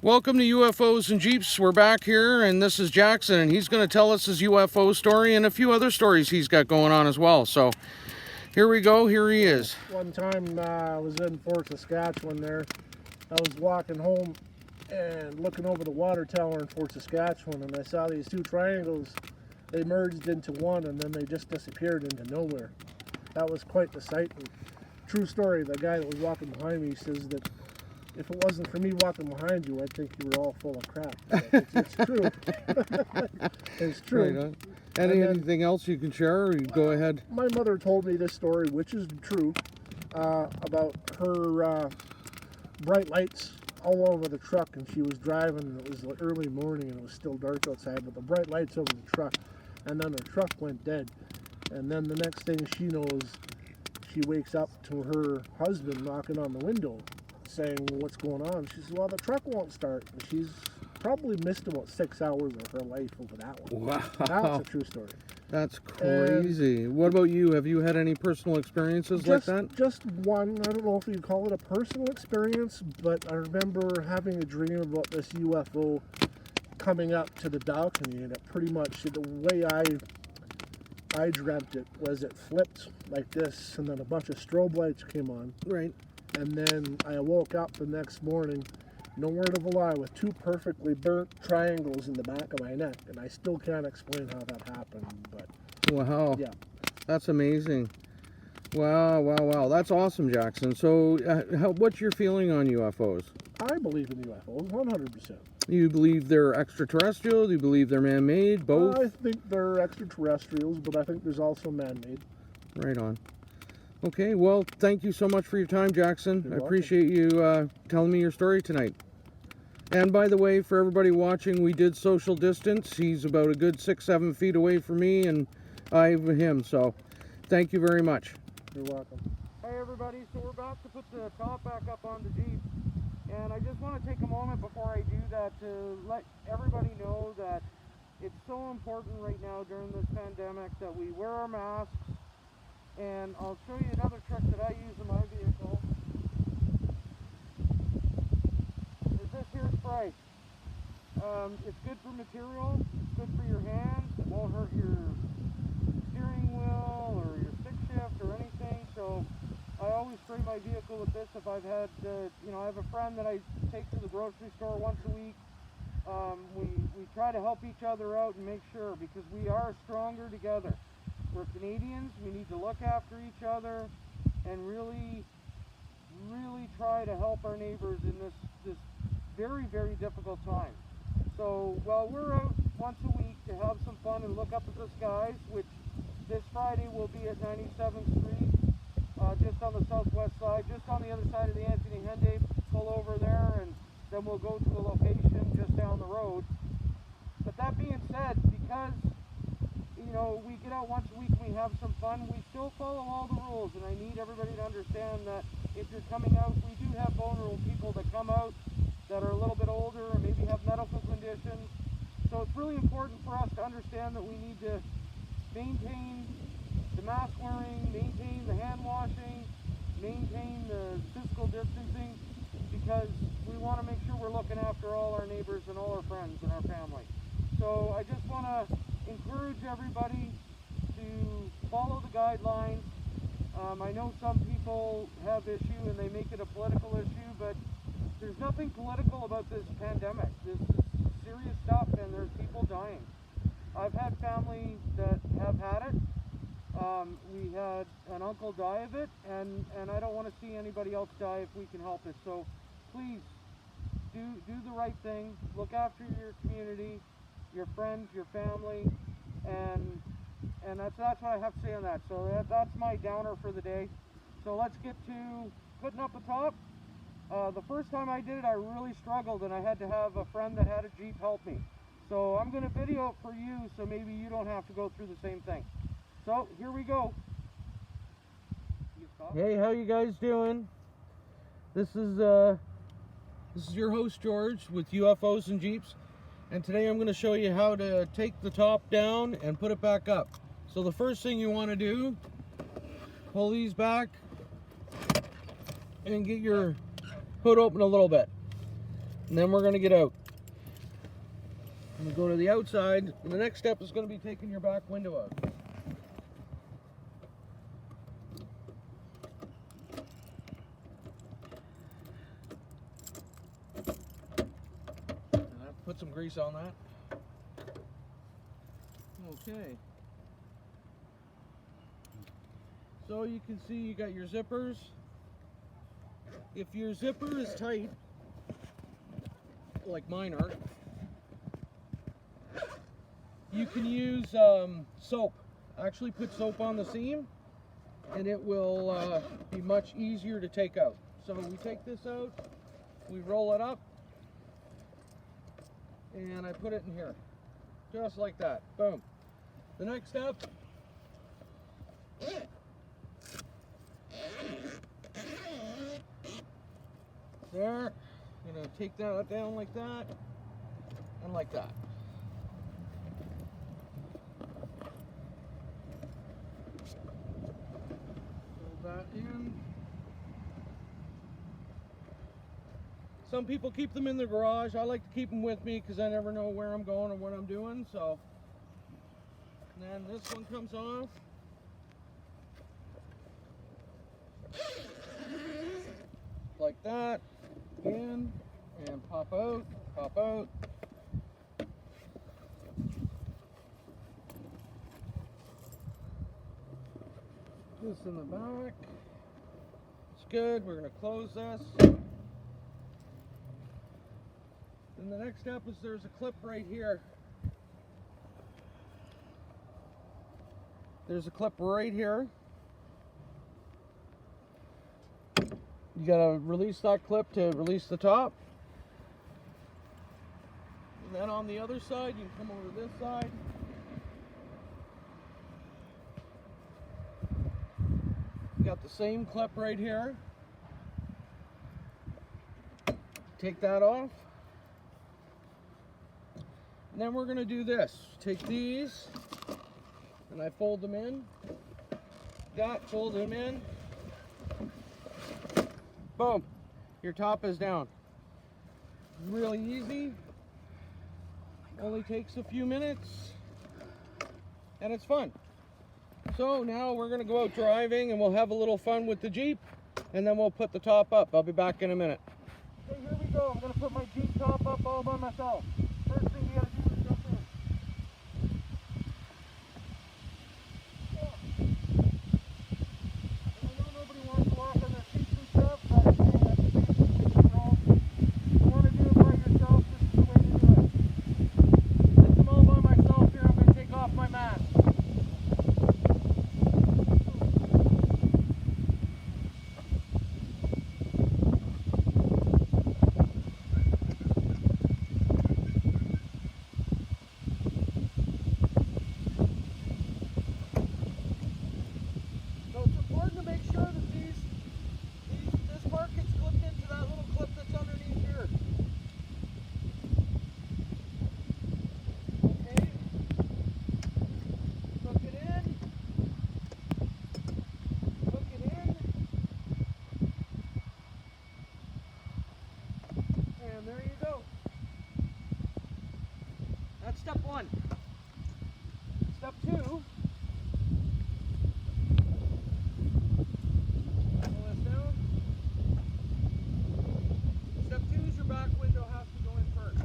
Welcome to UFOs and Jeeps. We're back here, and this is Jackson, and he's going to tell us his UFO story and a few other stories he's got going on as well. So here we go. Here he is. One time I was in Fort Saskatchewan there. I was walking home and looking over the water tower in Fort Saskatchewan, and I saw these two triangles. They merged into one, and then they just disappeared into nowhere. That was quite the sight. And true story, the guy that was walking behind me says that if it wasn't for me walking behind you, I'd think you were all full of crap. It's true. It's true. Right on. Anything else you can share, or you go ahead? My mother told me this story, which is true, about her bright lights all over the truck, and she was driving, and it was like early morning, and it was still dark outside, but the bright lights over the truck, and then her truck went dead. And then the next thing she knows, she wakes up to her husband knocking on the window, saying, "What's going on?" She says, "Well, the truck won't start." And she's probably missed about 6 hours of her life over that one. Wow. That's a true story. That's crazy. What about you? Have you had any personal experiences like that? Just one. I don't know if you call it a personal experience, but I remember having a dream about this UFO coming up to the balcony, and it pretty much, the way I dreamt it was it flipped like this, and then a bunch of strobe lights came on. Right. And then I woke up the next morning, no word of a lie, with two perfectly burnt triangles in the back of my neck. And I still can't explain how that happened, but Wow. yeah. That's amazing. Wow. That's awesome, Jackson. So what's your feeling on UFOs? I believe in UFOs, 100%. You believe they're extraterrestrial? Do you believe they're man-made? Both? I think they're extraterrestrials, but I think there's also man-made. Right on. Okay, well, thank you so much for your time, Jackson. You're I welcome. appreciate you telling me your story tonight. And by the way, for everybody watching, we did social distance. He's about a good 6-7 feet away from me, and I with him. So thank you very much. You're welcome. Hey everybody, so we're about to put the top back up on the Jeep. And I just want to take a moment before I do that to let everybody know that it's so important right now during this pandemic that we wear our masks. And I'll show you another trick that I use in my vehicle. Is this here spray. It's good for material, it's good for your hands, it won't hurt your steering wheel or your stick shift or anything. So I always spray my vehicle with this if I've had, I have a friend that I take to the grocery store once a week. We try to help each other out and make sure, because we are stronger together. We're Canadians, we need to look after each other and really try to help our neighbors in this very, very difficult time. So while we're out once a week to have some fun and look up at the skies, which this Friday will be at 97th Street, just on the southwest side, just on the other side of the Anthony Henday, pull over there, and then we'll go to a location just down the road. But that being said, because we get out once a week and we have some fun, we still follow all the rules, and I need everybody to understand that if you're coming out, we do have vulnerable people that come out that are a little bit older or maybe have medical conditions. So it's really important for us to understand that we need to maintain the mask wearing, maintain the hand washing, maintain the physical distancing, because we want to make sure we're looking after all our neighbors and all our friends and our family. So I just want to encourage everybody to follow the guidelines. I know some people have issue and they make it a political issue, but there's nothing political about this pandemic. This is serious stuff, and there's people dying. I've had family that have had it. We had an uncle die of it, and I don't want to see anybody else die if we can help it. So please do the right thing. Look after your community, your friends, your family, and that's what I have to say on that. So that's my downer for the day. So let's get to putting up the top. The first time I did it, I really struggled, and I had to have a friend that had a Jeep help me. So I'm going to video it for you, so maybe you don't have to go through the same thing. So here we go. Hey, how you guys doing? This is your host George with UFOs and Jeeps, and today I'm going to show you how to take the top down and put it back up. So the first thing you want to do, pull these back and get your hood open a little bit. And then we're going to get out. I'm going to go to the outside, and the next step is going to be taking your back window out. And I've put some grease on that. Okay. So you can see you got your zippers. If your zipper is tight, like mine are, you can use soap. Actually put soap on the seam and it will be much easier to take out. So we take this out, we roll it up, and I put it in here. Just like that. Boom. The next step, there, I'm going to take that down like that and like that. Hold that in. Some people keep them in the garage. I like to keep them with me because I never know where I'm going or what I'm doing. So, and then this one comes off. Like that. In and pop out, pop out. This in the back. It's good. We're going to close this. Then the next step is there's a clip right here. There's a clip right here. You gotta release that clip to release the top. And then on the other side, you can come over to this side. You got the same clip right here. Take that off. And then we're gonna do this. Take these, and I fold them in. Fold them in. Boom, your top is down. Really easy, only takes a few minutes, and it's fun. So now we're gonna go out driving and we'll have a little fun with the Jeep, and then we'll put the top up. I'll be back in a minute. Okay, here we go. I'm gonna put my Jeep top up all by myself. First thing you gotta do is jump in. Step one. Step two. Pull this down. Step two is your back window has to go in first.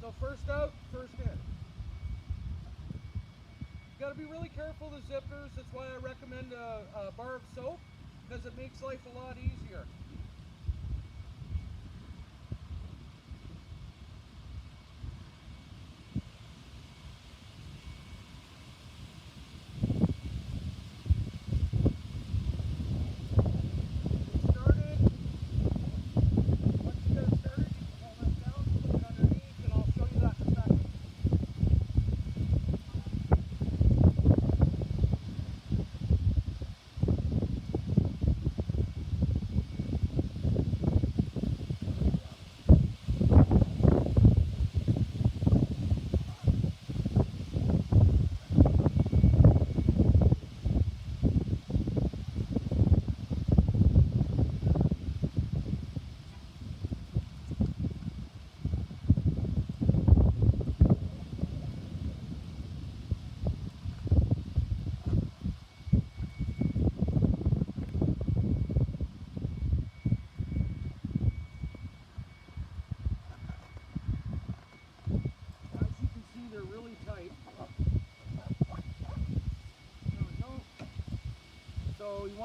So first out, first in. You got to be really careful with zippers. That's why I recommend a bar of soap, because it makes life a lot easier.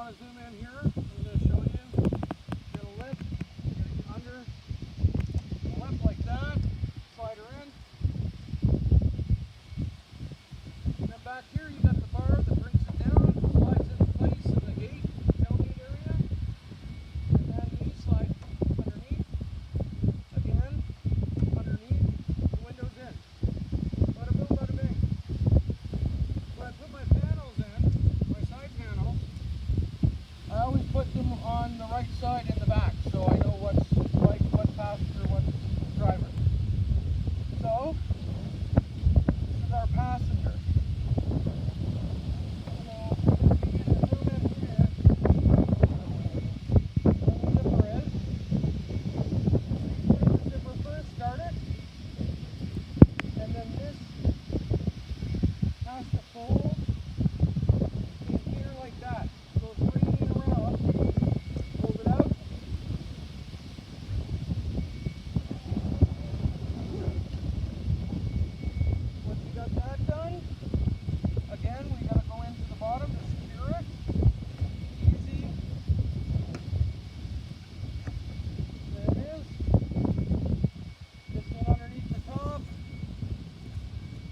want to zoom in here, I'm going to show you. Get a lift, get under, lift like that, slide her in. And then back here you got the bar that brings it down, slides into place in the gate, tailgate area. And then these slide underneath, again, underneath, the window's in. Bada boom, bada bing. When I put my panels in, my side panels, I always put them on the right side in the back, so I know what's like, what's passenger, what's driver. So, this is our passenger. So, if you get a zoom in here, where the zipper is, put in the zipper first, start it, and then this has to fold in here like that. So it's bringing it around, hold it out. Once you got that done, again, we got to go into the bottom to secure it. Easy. There it is. This one underneath the top.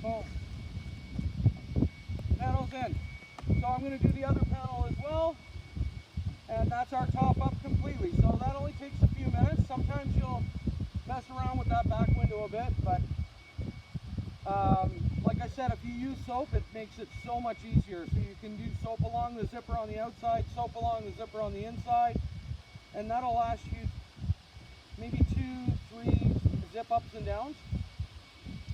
Boom. Panel's in. So I'm going to do the other panel as well. And that's our top up completely. So that only takes a few minutes. Sometimes you'll mess around with that back window a bit, but like I said, if you use soap, it makes it so much easier. So you can do soap along the zipper on the outside, soap along the zipper on the inside, and that'll last you maybe 2-3 zip ups and downs.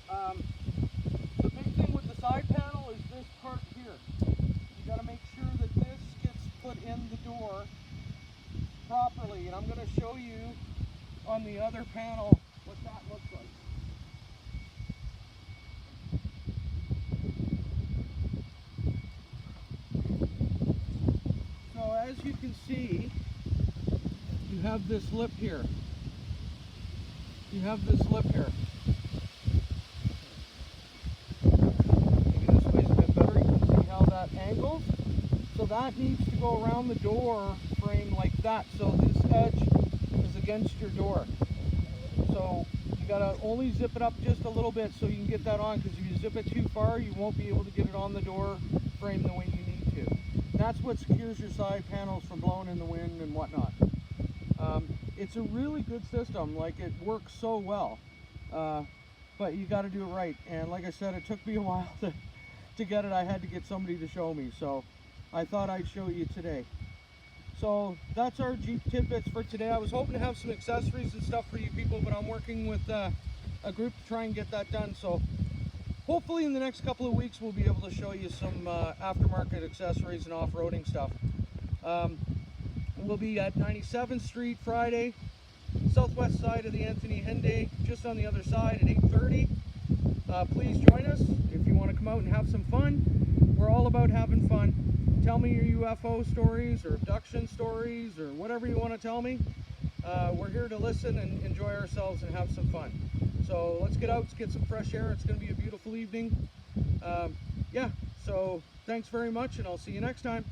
The big thing with the side panel is this part here. You got to make sure that this gets put in the door properly, and I'm going to show you on the other panel what that looks like. So as you can see, you have this lip here. You have this lip here. Maybe this way's a bit better. You can see how that angles. So that needs to go around the door frame like that. So this edge is against your door. So you gotta only zip it up just a little bit so you can get that on, because if you zip it too far, you won't be able to get it on the door frame the way you need to. That's what secures your side panels from blowing in the wind and whatnot. It's a really good system. Like, it works so well, but you got to do it right. And like I said, it took me a while to get it. I had to get somebody to show me, so I thought I'd show you today. So that's our Jeep tidbits for today. I was hoping to have some accessories and stuff for you people, but I'm working with a group to try and get that done. So hopefully in the next couple of weeks we'll be able to show you some aftermarket accessories and off-roading stuff. We'll be at 97th Street Friday, southwest side of the Anthony Henday, just on the other side at 8:30. Please join us if you want to come out and have some fun. We're all about having fun. Tell me your UFO stories or abduction stories or whatever you want to tell me. We're here to listen and enjoy ourselves and have some fun. So let's get out, let's get some fresh air. It's going to be a beautiful evening. Yeah, so thanks very much, and I'll see you next time.